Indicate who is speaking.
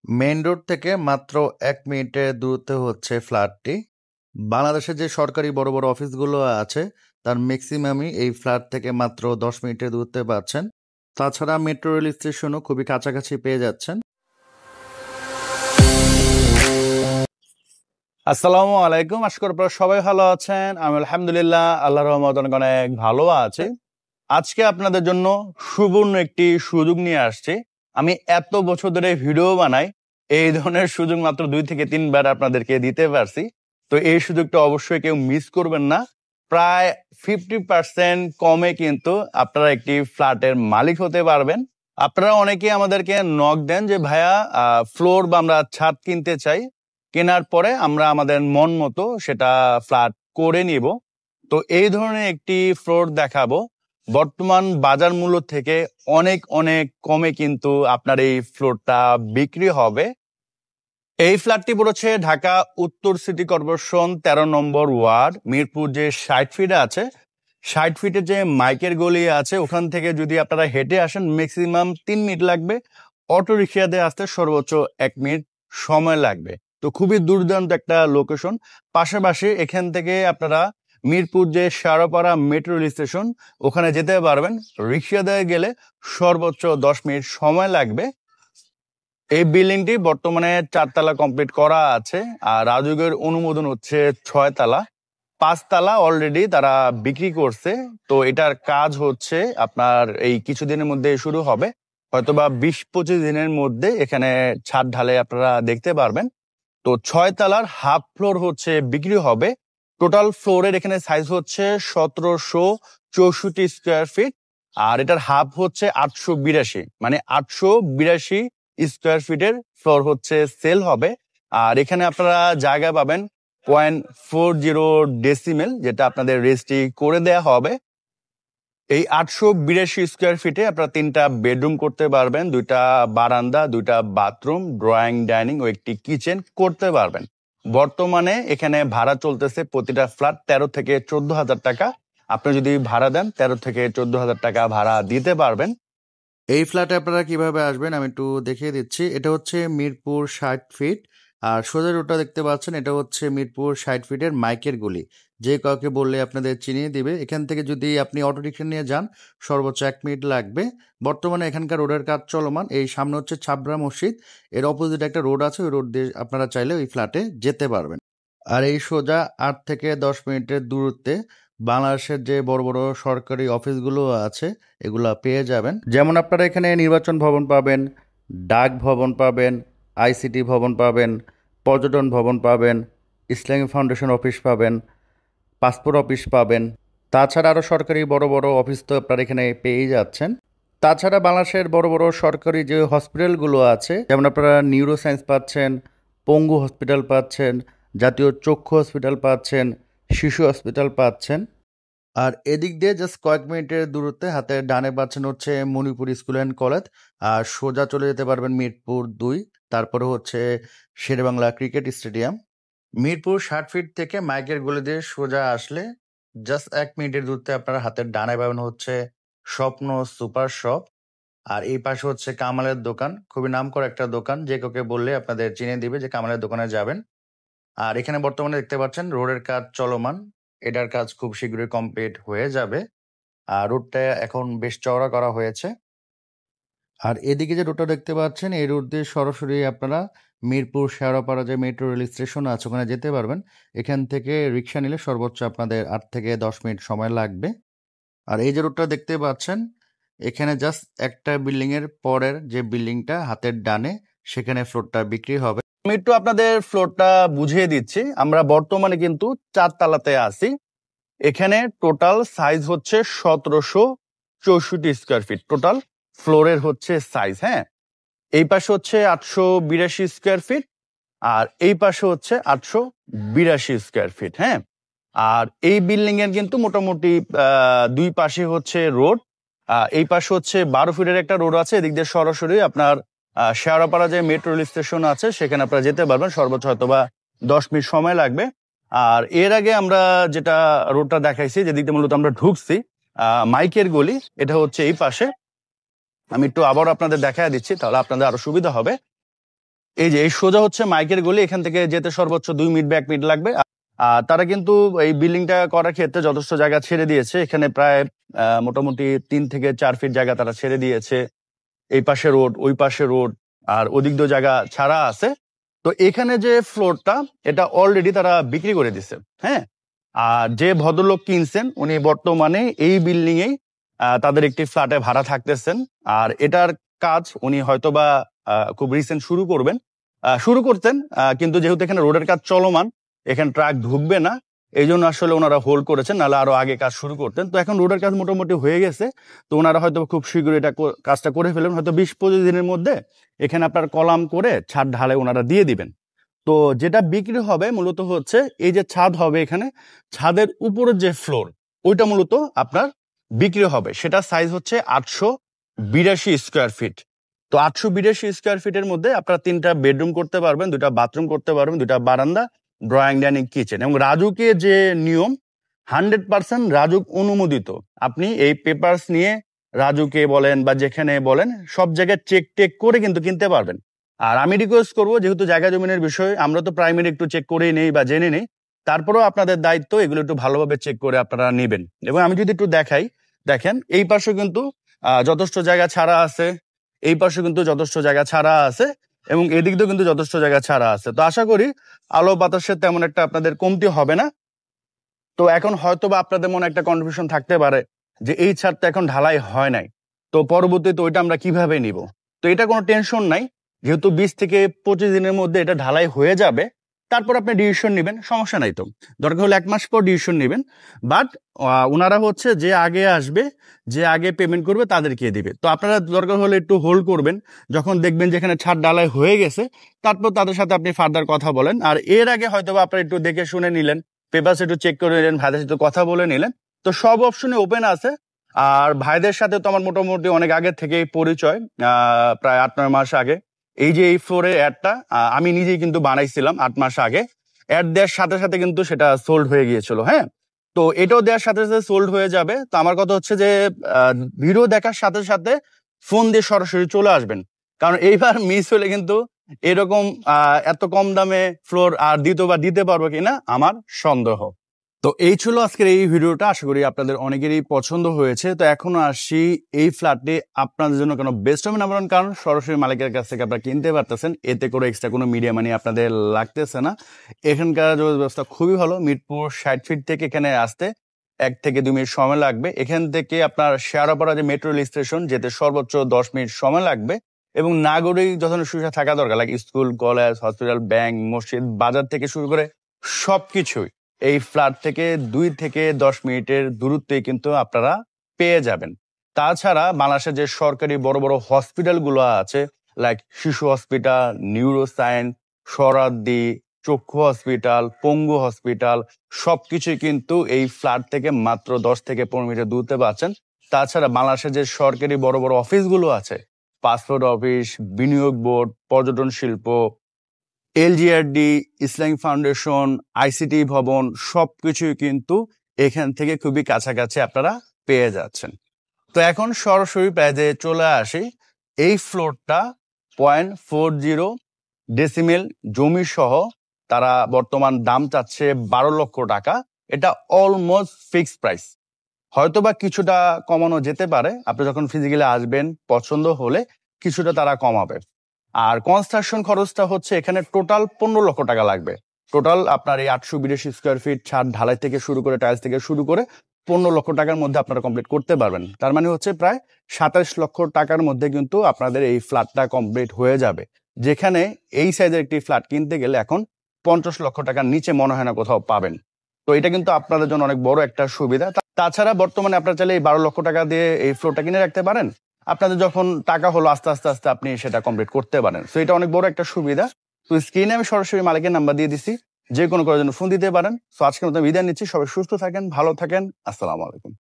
Speaker 1: Main road থেকে মাত্র ১ মিনিটের দূরত্বে হচ্ছে ফ্ল্যাটটি। বাংলাদেশে যে সরকারি বড়, বড় অফিসগুলো আছে, তার ম্যাক্সিমামই এই ফ্ল্যাট থেকে মাত্র ১০ মিনিটের দূরত্বে পাচ্ছেন। তাছাড়া মেট্রো রেল স্টেশনও খুবই কাছাকাছি পেয়ে যাচ্ছেন।
Speaker 2: আসসালামু আলাইকুম, আশা করি আপনারা সবাই ভালো আছেন। আমি আলহামদুলিল্লাহ আল্লাহর রহমতে অনেক অনেক ভালো আছি। আজকে আপনাদের জন্য সুবর্ণ একটি সুযোগ নিয়ে আসছি। আমি এত বছর ধরে ভিডিও বানাই, এই ধরনের সুযোগ মাত্র ২ থেকে ৩ বার আপনাদেরকে দিতে পারছি। তো এই সুযোগটা অবশ্যই কেউ মিস করবেন না। প্রায় 50% কমে কিন্তু আপনারা একটি ফ্ল্যাটের মালিক হতে পারবেন। আপনারা অনেকেই আমাদেরকে নক দেন যে ভাইয়া ফ্লোর বা আমরা ছাদ কিনতে চাই, কেনার পরে আমরা আমাদের মন মতো সেটা ফ্ল্যাট করে নিব। তো এই ধরনের একটি ফ্লোর দেখাবো। বর্তমান বাজার মূল্য থেকে অনেক অনেক কমে কিন্তু আপনার এই ফ্লোরটা বিক্রি হবে। এই ফ্ল্যাটটি পড়েছে ঢাকা উত্তর সিটি কর্পোরেশন ১৩ নম্বর ওয়ার্ড, মিরপুর যে ৬০ ফিটে আছে, ৬০ ফিটের যে মাইকের গলি আছে, ওখান থেকে যদি আপনারা হেঁটে আসেন ম্যাক্সিমাম ৩ মিনিট লাগবে। অটো রিক্সা দিয়ে আসতে সর্বোচ্চ ১ মিনিট সময় লাগবে। তো খুবই দুর্দান্ত একটা লোকেশন। পাশাপাশি এখান থেকে আপনারা মিরপুর যে শেওড়াপাড়া মেট্রো রেল স্টেশন, ওখানে যেতে পারবেন। রিক্সা দিয়ে গেলে সর্বোচ্চ ১০ মিনিট সময় লাগবে। এই বিল্ডিংটি বর্তমানে ৪ তালা কমপ্লিট করা আছে, আর রাজুকের অনুমোদন হচ্ছে ৬ তালা। ৫ তালা অলরেডি তারা বিক্রি করছে। তো এটার কাজ হচ্ছে আপনার এই কিছুদিনের মধ্যে শুরু হবে, হয়তোবা ২০-২৫ দিনের মধ্যে এখানে ছাদ ঢালে আপনারা দেখতে পারবেন। তো ৬ তালার হাফ ফ্লোর হচ্ছে বিক্রি হবে। টোটাল ফ্লোরের এখানে সাইজ হচ্ছে ১৭৬৪ স্কোয়ার ফিট, আর এটার হাফ হচ্ছে ৮৮২, মানে ৮৮২ স্কোয়ার ফিটের ফ্লোর হচ্ছে সেল হবে। আর এখানে আপনারা জায়গা পাবেন 0.40 ডেসিমেল, যেটা আপনাদের রেজিস্ট্রি করে দেয়া হবে। এই ৮৮২ স্কোয়ার ফিটে আপনারা ৩টা বেডরুম করতে পারবেন, ২টা বারান্দা, 2টা বাথরুম, ড্রয়িং, ডাইনিং ও একটি কিচেন করতে পারবেন। বর্তমানে এখানে ভাড়া চলতেছে প্রতিটা ফ্ল্যাট ১৩ থেকে ১৪,০০০ টাকা। আপনি যদি ভাড়া দেন ১৩ থেকে ১৪,০০০ টাকা ভাড়া দিতে পারবেন।
Speaker 1: এই ফ্ল্যাটে আপনারা কিভাবে আসবেন আমি একটু দেখিয়ে দিচ্ছি। এটা হচ্ছে মিরপুর ৬০ ফিট, আর সোজা রোডটা দেখতে পাচ্ছেন, এটা হচ্ছে মিরপুর ৬০ ফিটের মাইকের গলি। যে কাউকে বললে আপনাদের চিনিয়ে দিবে। এখান থেকে যদি আপনি অটো রিক্সা নিয়ে যান সর্বোচ্চ ১ মিনিট লাগবে। বর্তমানে এখানকার রোডের কাজ চলমান। এই সামনে হচ্ছে ছাবরা মসজিদ, এর অপোজিট একটা রোড আছে, ওই রোড দিয়ে আপনারা চাইলে ওই ফ্ল্যাটে যেতে পারবেন। আর এই সোজা ৮ থেকে ১০ মিনিটের দূরত্বে বাংলাদেশের যে বড় বড় সরকারি অফিসগুলো আছে এগুলা পেয়ে যাবেন। যেমন আপনারা এখানে নির্বাচন ভবন পাবেন, ডাক ভবন পাবেন, আইসিটি ভবন পাবেন, পর্যটন ভবন পাবেন, ইসলামী ফাউন্ডেশন অফিস পাবেন, পাসপোর্ট অফিস পাবেন। তাছাড়া আরও সরকারি বড় বড় অফিস তো আপনারা এখানে পেয়েই যাচ্ছেন। তাছাড়া বাংলাদেশের বড় বড় সরকারি যে হসপিটালগুলো আছে, যেমন আপনারা নিউরো সায়েন্স পাচ্ছেন, পঙ্গু হসপিটাল পাচ্ছেন, জাতীয় চক্ষু হসপিটাল পাচ্ছেন, শিশু হসপিটাল পাচ্ছেন। আর এদিক দিয়ে জাস্ট কয়েক মিনিটের দূরত্বে হাতের ডানে পাচ্ছেন হচ্ছে মণিপুর স্কুল অ্যান্ড কলেজ। আর সোজা চলে যেতে পারবেন মিরপুর ২, তারপরে হচ্ছে Sher e Bangla cricket stadium. Mirpur ৬০ feet থেকে মাইকের গলি দিয়ে সোজা আসলে জাস্ট ১ মিনিটের দূরত্বে আপনারা হাতের ডানে পাবেন হচ্ছে স্বপ্ন সুপার শপ। আর এই পাশে হচ্ছে কামালের দোকান, খুবই নামকরা একটা দোকান, যে কাউকে বললে আপনাদের চিনে দিবে যে কামালের দোকানে যাবেন। আর এখানে বর্তমানে দেখতে পাচ্ছেন রোডের কাজ চলমান, এটার কাজ খুব শীঘ্রই কমপ্লিট হয়ে যাবে। আর রোডটা এখন বেশ চওড়া করা হয়েছে। আর এদিকে যে রোডটা দেখতে পাচ্ছেন, এই রোড দিয়ে সরাসরি আপনারা মিরপুর শেওড়াপাড়া যে মেট্রো রেল স্টেশন আছে ওখানে যেতে পারবেন। এখান থেকে রিক্সা নিলে সর্বোচ্চ আপনাদের ৮ থেকে ১০ মিনিট সময় লাগবে। আর এই যে রোডটা দেখতে পাচ্ছেন, এখানে জাস্ট একটা বিল্ডিং এর পরের যে বিল্ডিংটা হাতের ডানে, সেখানে ফ্লোরটা বিক্রি হবে।
Speaker 2: আমি একটু আপনাদের ফ্লোরটা বুঝিয়ে দিচ্ছি। আমরা বর্তমানে কিন্তু ৪ তালাতে আছি। এখানে টোটাল সাইজ হচ্ছে ১৭৬৪ স্কোয়ার ফিট, টোটাল ফ্লোরের হচ্ছে সাইজ। হ্যাঁ, এই পাশে হচ্ছে ৮৮২ স্কোয়ার ফিট, আর এই পাশে হচ্ছে ৮৮২ স্কোয়ার ফিট। হ্যাঁ, আর এই বিল্ডিং এর কিন্তু মোটামুটি ২ পাশে হচ্ছে রোড। এই পাশে হচ্ছে ১২ ফিটের একটা রোড আছে, এদিক দিয়ে সরাসরি আপনার শেওড়াপাড়া যে মেট্রো রেল স্টেশন আছে সেখানে আপনারা যেতে পারবেন। সর্বোচ্চ হয়তোবা ১০ মিনিট সময় লাগবে। আর এর আগে আমরা যেটা রোডটা দেখাইছি, যেদিক দিয়ে মূলত আমরা ঢুকছি, মাইকের গলি, এটা হচ্ছে এই পাশে। আমি একটু আবার আপনাদের দেখা দিচ্ছি, তাহলে আপনাদের আরো সুবিধা হবে। এই যে এই সোজা হচ্ছে মাইকের গলি, এখান থেকে যেতে সর্বোচ্চ 2 মিনিট বা 1 মিনিট লাগবে। আর তারা কিন্তু এই বিল্ডিংটা করার ক্ষেত্রে যথেষ্ট জায়গা ছেড়ে দিয়েছে, এখানে প্রায় মোটামুটি 3 থেকে 4 ফিট জায়গা তারা ছেড়ে দিয়েছে। এই পাশে রোড, ওই পাশে রোড, আর ওদিক দিয়ে জায়গা ছাড়া আছে। তো এখানে যে ফ্লোরটা, এটা অলরেডি তারা বিক্রি করে দিছে। হ্যাঁ, আর যে ভদ্রলোক কিনছেন উনি বর্তমানে এই বিল্ডিং এই তাদের একটি ফ্ল্যাটে ভাড়া থাকতেছেন। আর এটার কাজ উনি হয়তোবা খুব রিসেন্ট শুরু করতেন, কিন্তু যেহেতু এখানে রোডের কাজ চলমান, এখানে ট্রাক ঢুকবে না, এই জন্য আসলে ওনারা হোল্ড করেছেন, নাহলে আরো আগে কাজ শুরু করতেন। তো এখন রোডের কাজ মোটামুটি হয়ে গেছে, তো ওনারা হয়তো খুব শীঘ্রই এটা কাজটা করে ফেলবেন, হয়তো 20-25 দিনের মধ্যে এখানে আপনার কলাম করে ছাদ ঢালাই ওনারা দিয়ে দিবেন। তো যেটা বিক্রি হবে মূলত হচ্ছে এই যে ছাদ হবে, এখানে ছাদের উপরের যে ফ্লোর ওইটা মূলত আপনার বিক্রি হবে। সেটা সাইজ হচ্ছে 882 স্কোয়ার ফিট। তো 882 স্কোয়ার ফিটের মধ্যে আপনারা 3টা বেডরুম করতে পারবেন, 2টা বাথরুম করতে পারবেন, 2টা বারান্দা, ড্রয়িং ডাইনিং কিচেন। এবং রাজুকে যে নিয়ম 100% রাজুক অনুমোদিত। আপনি এই পেপারস নিয়ে রাজুকে বলেন বা যেখানে বলেন সব জায়গায় চেক টেক করে কিন্তু কিনতে পারবেন। আর আমি রিকোয়েস্ট করবো, যেহেতু জায়গা জমিনের বিষয় আমরা তো প্রাইমারি একটু চেক করেই নেই বা জেনে নেই, তারপরেও আপনাদের দায়িত্ব এগুলো একটু ভালোভাবে চেক করে আপনারা নেবেন। এবং আমি যদি একটু দেখাই, দেখেন এই পাশে কিন্তু যথেষ্ট জায়গা ছাড়া আছে, এই পাশে কিন্তু যথেষ্ট জায়গা ছাড়া আছে, এবং এদিক দিয়েও কিন্তু যথেষ্ট জায়গা ছাড়া আছে। তো আশা করি আলো বাতাসের তেমন একটা আপনাদের কমতি হবে না। তো এখন হয়তো বা আপনাদের মনে একটা কনফিউশন থাকতে পারে যে এই ছাদটা এখন ঢালাই হয় নাই, তো পরবর্তীতে ওইটা আমরা কিভাবে নিব। তো এটা কোনো টেনশন নাই, যেহেতু 20 থেকে 25 দিনের মধ্যে এটা ঢালাই হয়ে যাবে, তারপর আপনি ডিসিশন নেবেন, সমস্যা নাই। তো দরকার হলে 1 মাস পর ডিসিশন নেবেন। বাট ওনারা হচ্ছে যে আগে আসবে, যে আগে পেমেন্ট করবে তাদেরকে দিবে। তো আপনারা দরকার হলে একটু হোল্ড করবেন, যখন দেখবেন যেখানে ছাদ ঢালাই হয়ে গেছে তারপর তাদের সাথে আপনি ফার্দার কথা বলেন। আর এর আগে হয়তো আপনারা একটু দেখে শুনে নিলেন, পেপারস একটু চেক করে নিলেন, ভাইদের সাথে কথা বলে নিলেন। তো সব অপশনে ওপেন আছে। আর ভাইদের সাথে তো আমার মোটামুটি অনেক আগে থেকেই পরিচয়, প্রায় 8-9 মাস আগে। এই যে এই ফ্লোরের অ্যাডটা আমি নিজেই কিন্তু বানাইছিলাম 8 মাস আগে। অ্যাড দেওয়ার সাথে সাথে কিন্তু সেটা সোল্ড হয়ে গিয়েছিল। হ্যাঁ, তো এটাও দেওয়ার সাথে সাথে সোল্ড হয়ে যাবে। তো আমার কথা হচ্ছে যে ভিডিও দেখার সাথে সাথে ফোন দিয়ে সরাসরি চলে আসবেন, কারণ এইবার মিস হলে কিন্তু এরকম এত কম দামে ফ্লোর আর দ্বিতীয়বার দিতে পারবো কিনা আমার সন্দেহ। তো এই ছিল আজকের এই ভিডিওটা, আশা করি আপনাদের অনেকেরই পছন্দ হয়েছে। তো এখনো আসি, এই ফ্ল্যাটটি আপনাদের জন্য কেন বেস্ট হবে নাম্বার 1, কারণ সরাসরি মালিকের কাছ থেকে আপনারা কিনতে পারতেছেন, এতে করে এক্সট্রা কোনো মিডিয়া মানি আপনাদের লাগতেছে না। এখানকার যোগাযোগ ব্যবস্থা খুবই ভালো। মিরপুর 60 ফিট থেকে এখানে আসতে 1 থেকে 2 মিনিট সময় লাগবে। এখান থেকে আপনার শেয়ারপাড়া যে মেট্রো রেল স্টেশন যেতে সর্বোচ্চ 10 মিনিট সময় লাগবে। এবং নাগরিক যথেষ্ট সুবিধা থাকা দরকার, like school, college, hospital, bank, মসজিদ, বাজার থেকে শুরু করে সবকিছুই এই ফ্ল্যাট থেকে 2 থেকে 10 মিনিটের দূরত্বে কিন্তু আপনারা পেয়ে যাবেন। তাছাড়া বাংলাদেশের যে সরকারি বড় বড় হসপিটালগুলো আছে, লাইক শিশু হসপিটাল, নিউরো সায়েন্স, সরাদ্দি, চক্ষু হসপিটাল, পঙ্গু হসপিটাল, সবকিছুই কিন্তু এই ফ্ল্যাট থেকে মাত্র 10 থেকে 15 মিনিটের দূরত্বে পাচ্ছেন। তাছাড়া বাংলাদেশের যে সরকারি বড় বড় অফিসগুলো আছে, পাসপোর্ট অফিস, বিনিয়োগ বোর্ড, পর্যটন শিল্প, এলজিআরডি, ইসলামিক ফাউন্ডেশন, আইসিটি ভবন, সবকিছুই কিন্তু এখান থেকে খুবই কাছাকাছি আপনারা পেয়ে যাচ্ছেন। তো এখন সরাসরি প্রাইজে চলে আসি। এই ফ্লোরটা 0.40 ডেসিমেল জমি সহ তারা বর্তমান দাম চাচ্ছে 12 লক্ষ টাকা। এটা অলমোস্ট ফিক্সড প্রাইস, হয়তোবা কিছুটা কমানো যেতে পারে, আপনি যখন ফিজিক্যালি আসবেন পছন্দ হলে কিছুটা তারা কমাবে। আর কনস্ট্রাকশন খরচটা হচ্ছে এখানে টোটাল 15 লক্ষ টাকা লাগবে। টোটাল আপনার এই 882 স্কোয়ার ফিট ছাদ ঢালাই থেকে শুরু করে টাইলস থেকে শুরু করে 15 লক্ষ টাকার মধ্যে আপনারা কমপ্লিট করতে পারবেন। তার মানে হচ্ছে প্রায় 27 লক্ষ টাকার মধ্যে কিন্তু আপনাদের এই ফ্ল্যাটটা কমপ্লিট হয়ে যাবে। যেখানে এই সাইজের একটি ফ্ল্যাট কিনতে গেলে এখন 50 লক্ষ টাকার নিচে মনে হয় না কোথাও পাবেন। তো এটা কিন্তু আপনাদের জন্য অনেক বড় একটা সুবিধা। তাছাড়া বর্তমানে আপনারা চাইলে এই 12 লক্ষ টাকা দিয়ে এই ফ্লোরটা কিনে রাখতে পারেন। আপনাদের যখন টাকা হলো আস্তে আস্তে আস্তে আপনি সেটা কমপ্লিট করতে পারেন। তো এটা অনেক বড় একটা সুবিধা। তো স্ক্রিনে আমি সরাসরি মালিকের নাম্বার দিয়ে দিছি, যে কোনো করার জন্য ফোন দিতে পারেন। তো আজকের মতো বিদায় নিচ্ছি, সবাই সুস্থ থাকেন, ভালো থাকেন, আসসালামু আলাইকুম।